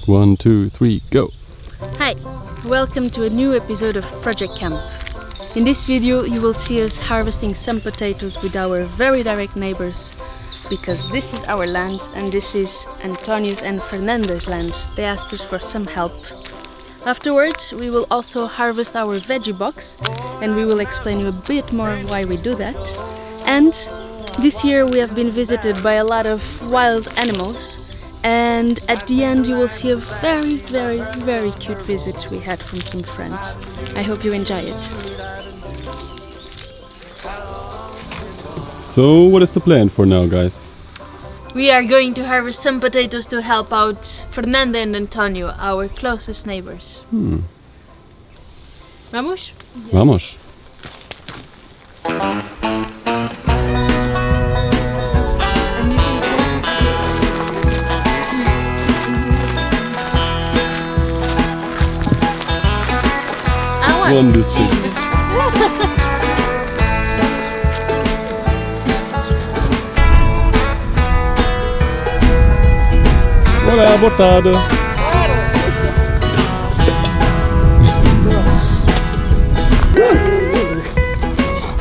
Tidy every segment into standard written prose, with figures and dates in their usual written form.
1, 2, 3, go! Hi, welcome to a new episode of Project Kamp. In this video you will see us harvesting some potatoes with our very direct neighbors, because this is our land and this is Antonio's and Fernanda's land. They asked us for some help. Afterwards we will also harvest our veggie box and we will explain you a bit more why we do that. And this year we have been visited by a lot of wild animals, and at the end you will see a very cute visit we had from some friends. I hope you enjoy it. So what is the plan for now, guys? We are going to harvest some potatoes to help out Fernanda and Antonio, our closest neighbors. Vamos? Vamos! One, two, three. Olha, botada.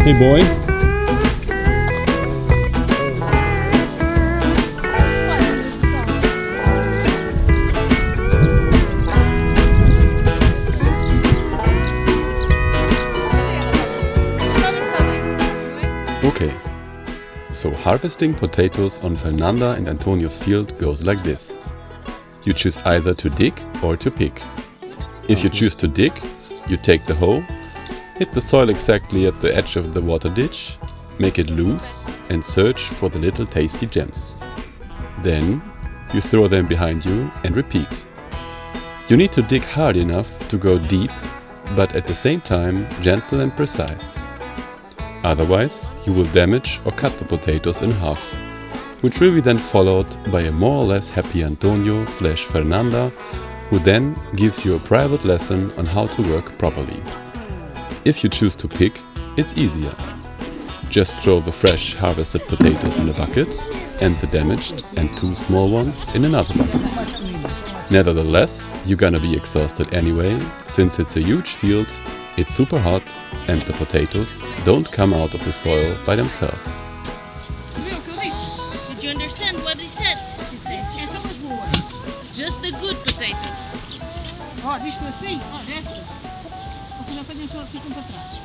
Hey boy. Okay, so harvesting potatoes on Fernanda and Antonio's field goes like this. You choose either to dig or to pick. If you choose to dig, you take the hoe, hit the soil exactly at the edge of the water ditch, make it loose and search for the little tasty gems. Then you throw them behind you and repeat. You need to dig hard enough to go deep, but at the same time gentle and precise. Otherwise, you will damage or cut the potatoes in half, which will be then followed by a more or less happy Antonio/Fernanda, who then gives you a private lesson on how to work properly. If you choose to pick, it's easier. Just throw the fresh harvested potatoes in a bucket and the damaged and 2 small ones in another bucket. Nevertheless, you're gonna be exhausted anyway, since it's a huge field, it's super hot, and the potatoes don't come out of the soil by themselves. Did you understand what he said? He said, just the good potatoes. Ó, visto assim? Ó, destas. Porque não fazem só, ficam para trás.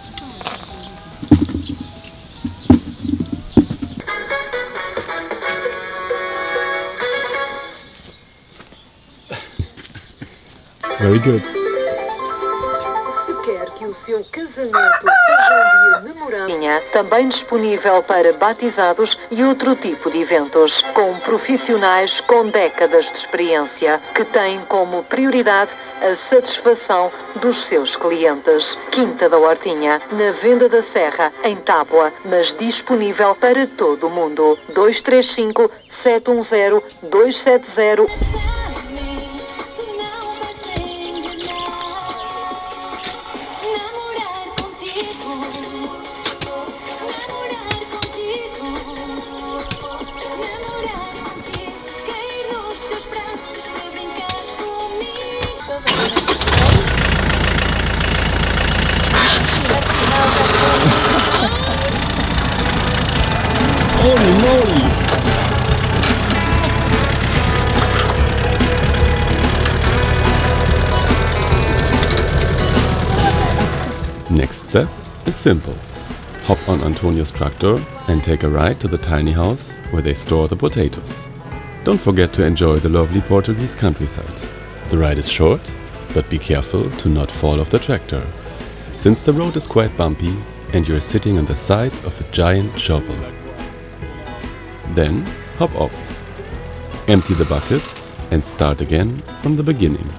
Very good. Se quer que o seu casamento seja um dia memorável, também disponível para batizados e outro tipo de eventos, com profissionais com décadas de experiência, que têm como prioridade a satisfação dos seus clientes. Quinta da Hortinha, na Venda da Serra, em Tábua, mas disponível para todo o mundo. 235 710 270. Holy moly! Next step is simple. Hop on Antonio's tractor and take a ride to the tiny house where they store the potatoes. Don't forget to enjoy the lovely Portuguese countryside. The ride is short, but be careful to not fall off the tractor, since the road is quite bumpy and you're sitting on the side of a giant shovel. Then hop off. Empty the buckets and start again from the beginning.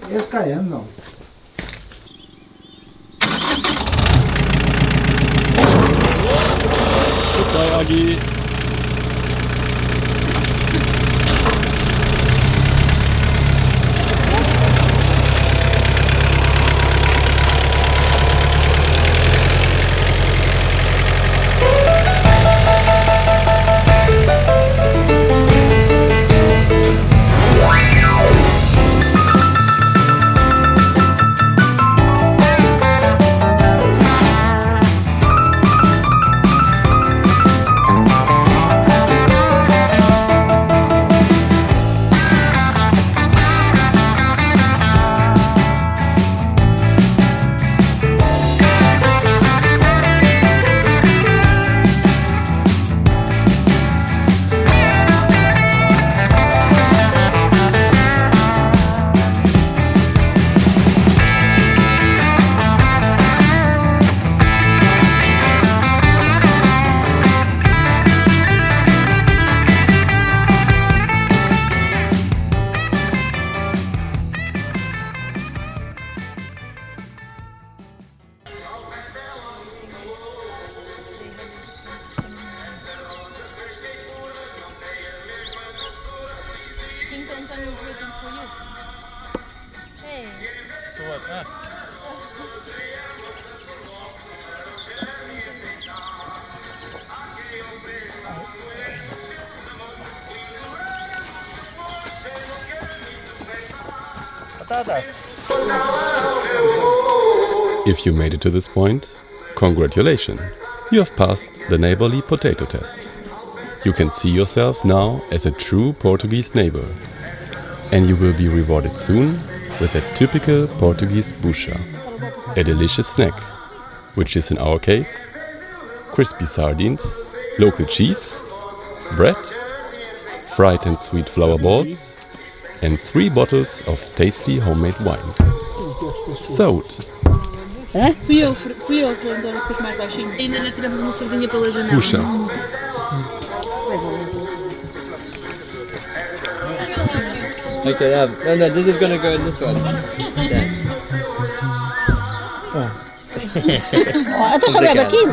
Jest cayendo. Goodbye, Agi. Batatas. If you made it to this point, congratulations! You have passed the neighborly potato test. You can see yourself now as a true Portuguese neighbor. And you will be rewarded soon with a typical Portuguese bucha, a delicious snack, which is in our case crispy sardines, local cheese, bread, fried and sweet flour balls, and 3 bottles of tasty homemade wine. Saúde! Fui eu a perguntar depois mais baixinho. Ainda não tiramos uma sardinha pela janela. Bucha. Okay, yeah. No, this is gonna go in this one. Yeah. Até só bebe aquilo.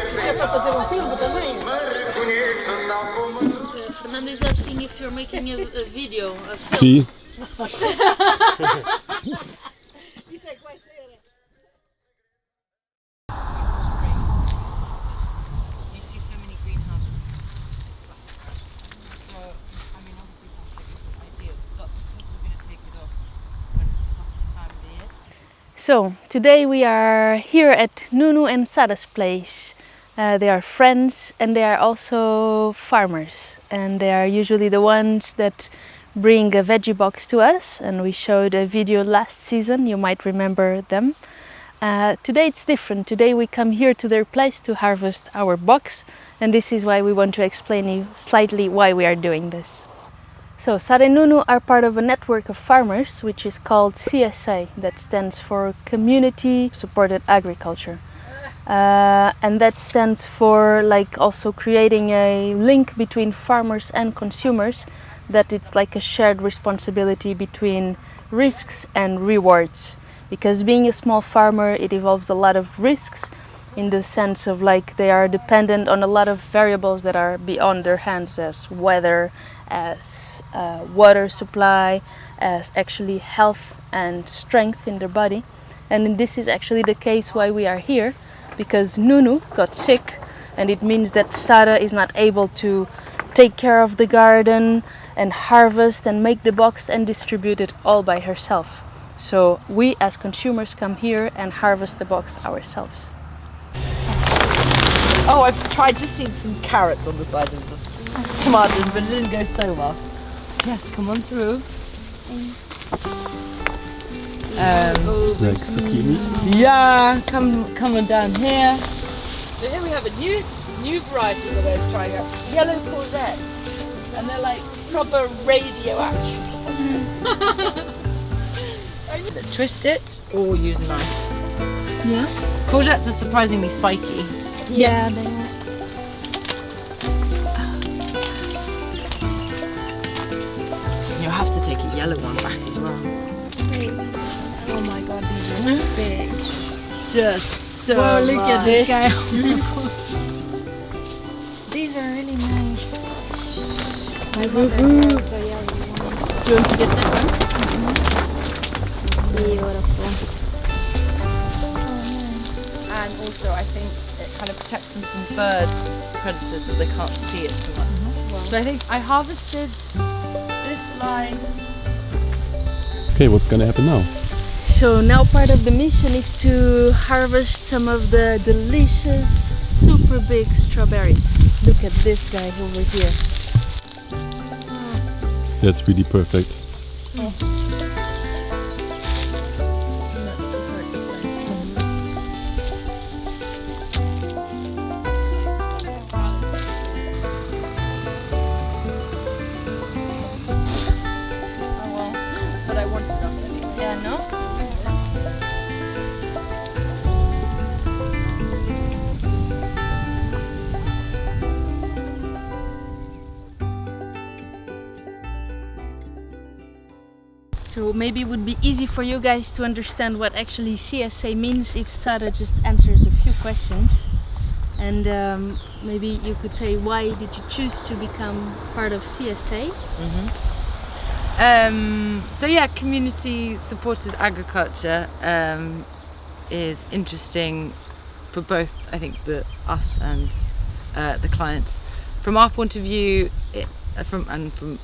Isso é para fazer filme também. Fernando is asking if you're making a video, a film. See? Isso é que vai ser. You see so many greenhouses. Well, I mean, obviously plastic is ideal, but because we're going to take it off when it's the hottest time of the year. So, today we are here at Nuno and Sara's place. They are friends and they are also farmers, and they are usually the ones that bring a veggie box to us, and we showed a video last season, you might remember them. Today it's different. Today we come here to their place to harvest our box, and this is why we want to explain you slightly why we are doing this. So Sara and Nuno are part of a network of farmers which is called CSA, that stands for Community Supported Agriculture. And that stands for like also creating a link between farmers and consumers, that it's like a shared responsibility between risks and rewards. Because being a small farmer, it involves a lot of risks in the sense of like they are dependent on a lot of variables that are beyond their hands, as weather, as water supply, as actually health and strength in their body. And this is actually the case why we are here, because Nuno got sick, and it means that Sara is not able to take care of the garden and harvest and make the box and distribute it all by herself. So we as consumers come here and harvest the box ourselves. Oh, I've tried to seed some carrots on the side of the tomatoes, but it didn't go so well. Yes, come on through. Like zucchini? Yeah, come on down here. So here we have a new variety that I'm trying out. Yellow courgettes. And they're like proper radioactive. Twist it or use a knife. Yeah. Courgettes are surprisingly spiky. Yeah, they are. take a yellow one back as well. Oh my god, these are big. Just so Whoa, look at this guy. These are really nice. My Woohoo. mother has the yellow ones. Do you want to get that one? Beautiful. And also I think it kind of protects them from birds, predators, that they can't see it so much. So I think I harvested this line. Okay, what's gonna happen now? So now part of the mission is to harvest some of the delicious, super big strawberries. Look at this guy over here. That's really perfect. But I wanted that anyway. Yeah, no? So maybe it would be easy for you guys to understand what actually CSA means if Sara just answers a few questions. And maybe you could say, why did you choose to become part of CSA? So yeah, community supported agriculture is interesting for both, I think, us and the clients. From our point of view, from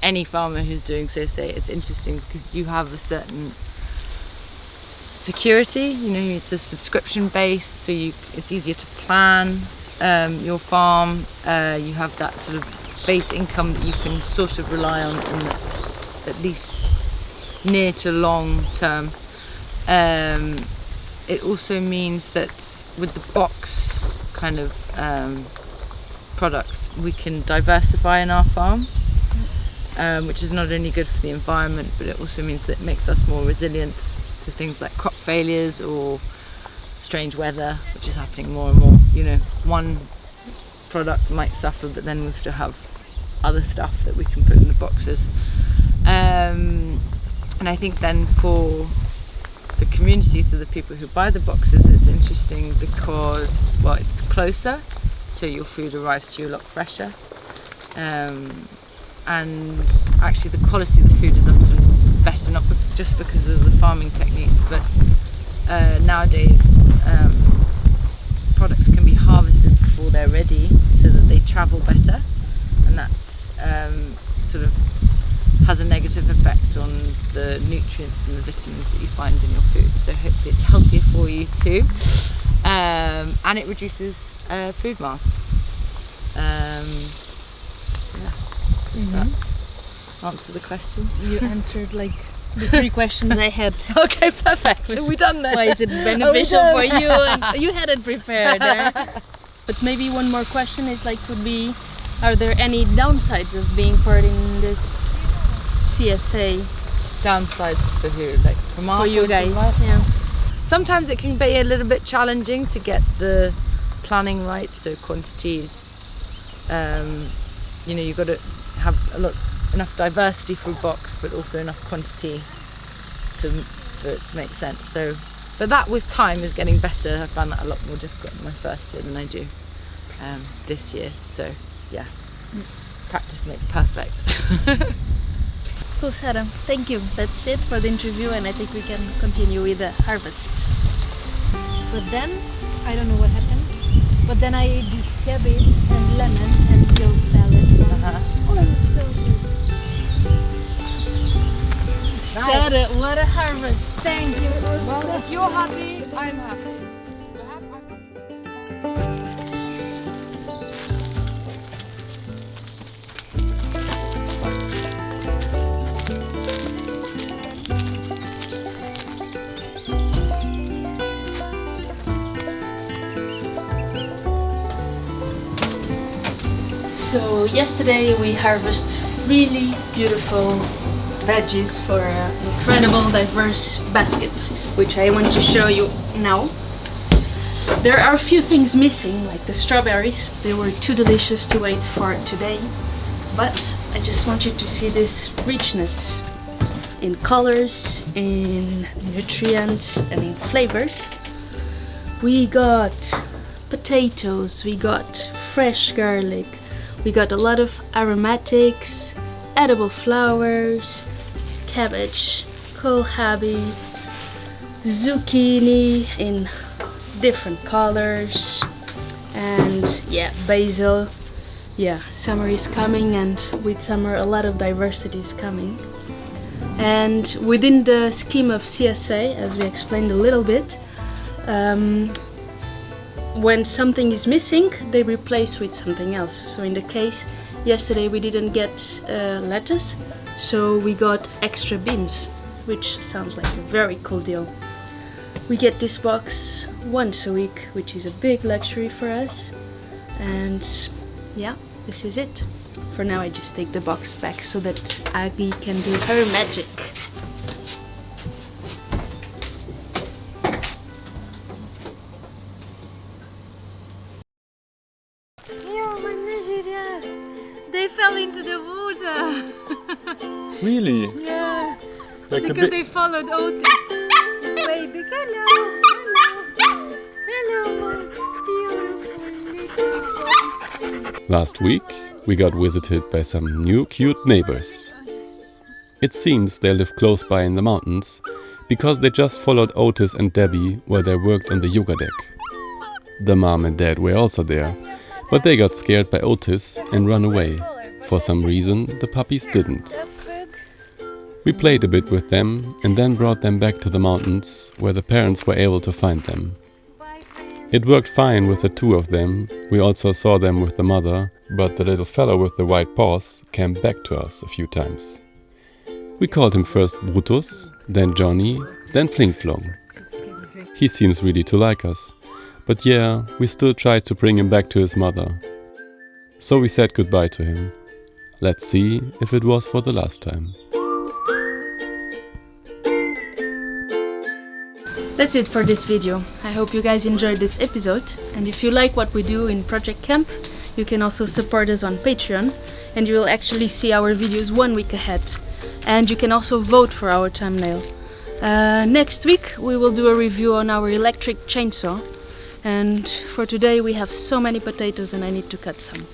any farmer who's doing CSA, it's interesting because you have a certain security. You know, it's a subscription base, so it's easier to plan your farm. You have that sort of base income that you can sort of rely on in at least near to long term. It also means that with the box kind of products, we can diversify in our farm, which is not only good for the environment, but it also means that it makes us more resilient to things like crop failures or strange weather, which is happening more and more. You know, one product might suffer, but then we'll still have other stuff that we can put in the boxes. And I think then for the community, so the people who buy the boxes, it's interesting because, well, it's closer, so your food arrives to you a lot fresher. And actually the quality of the food is often better, not just because of the farming techniques, but nowadays products can be harvested before they're ready so that they travel better, and that sort of has a negative effect on the nutrients and the vitamins that you find in your food. So hopefully it's healthier for you too, and it reduces food mass. Does that answer the question? You answered like the 3 questions I had. Okay, perfect. So we're done then. Why is it beneficial for you? And you had it prepared. But maybe one more question is would be, are there any downsides of being part in this CSA? Downsides for who? Like from our For you point of guys, view? yeah. Sometimes it can be a little bit challenging to get the planning right, so quantities. You know, you've got to have enough diversity for a box, but also enough quantity for it to make sense. So, but that with time is getting better. I found that a lot more difficult in my first year than I do this year. So yeah, practice makes perfect. Cool, Sarah. Thank you. That's it for the interview, and I think we can continue with the harvest. But then, I don't know what happened, but then I ate this cabbage and lemon and dill salad. Oh, it was so good. Sarah, what a harvest! Thank you. It was Well, so if you're happy, I'm happy. So yesterday we harvested really beautiful veggies for an incredible diverse basket, which I want to show you now. There are a few things missing, like the strawberries. They were too delicious to wait for today, but I just want you to see this richness. in colors, in nutrients and in flavors. We got potatoes, we got fresh garlic, we got a lot of aromatics, edible flowers, cabbage, kohlrabi, zucchini in different colors, and yeah, basil. Yeah, summer is coming, and with summer a lot of diversity is coming. And within the scheme of CSA, as we explained a little bit, when something is missing, they replace with something else. So in the case, yesterday we didn't get lettuce, so we got extra beans, which sounds like a very cool deal. We get this box once a week, which is a big luxury for us. And yeah, this is it. For now I just take the box back so that Aggie can do her magic. They fell into the water. Really? Yeah. Like Because they followed Otis. It's way big. Hello. Hello. Hello. Beautiful. Last week, we got visited by some new cute neighbors. It seems they live close by in the mountains because they just followed Otis and Debbie while they worked on the yoga deck. The mom and dad were also there, but they got scared by Otis and ran away. For some reason, the puppies didn't. We played a bit with them and then brought them back to the mountains where the parents were able to find them. It worked fine with the two of them. We also saw them with the mother, but the little fellow with the white paws came back to us a few times. We called him first Brutus, then Johnny, then Fling-Flong. He seems really to like us, but yeah, we still tried to bring him back to his mother. So we said goodbye to him. Let's see if it was for the last time. That's it for this video. I hope you guys enjoyed this episode, and if you like what we do in Project Kamp, you can also support us on Patreon, and you will actually see our videos 1 week ahead. And you can also vote for our thumbnail. Next week we will do a review on our electric chainsaw, and for today we have so many potatoes and I need to cut some.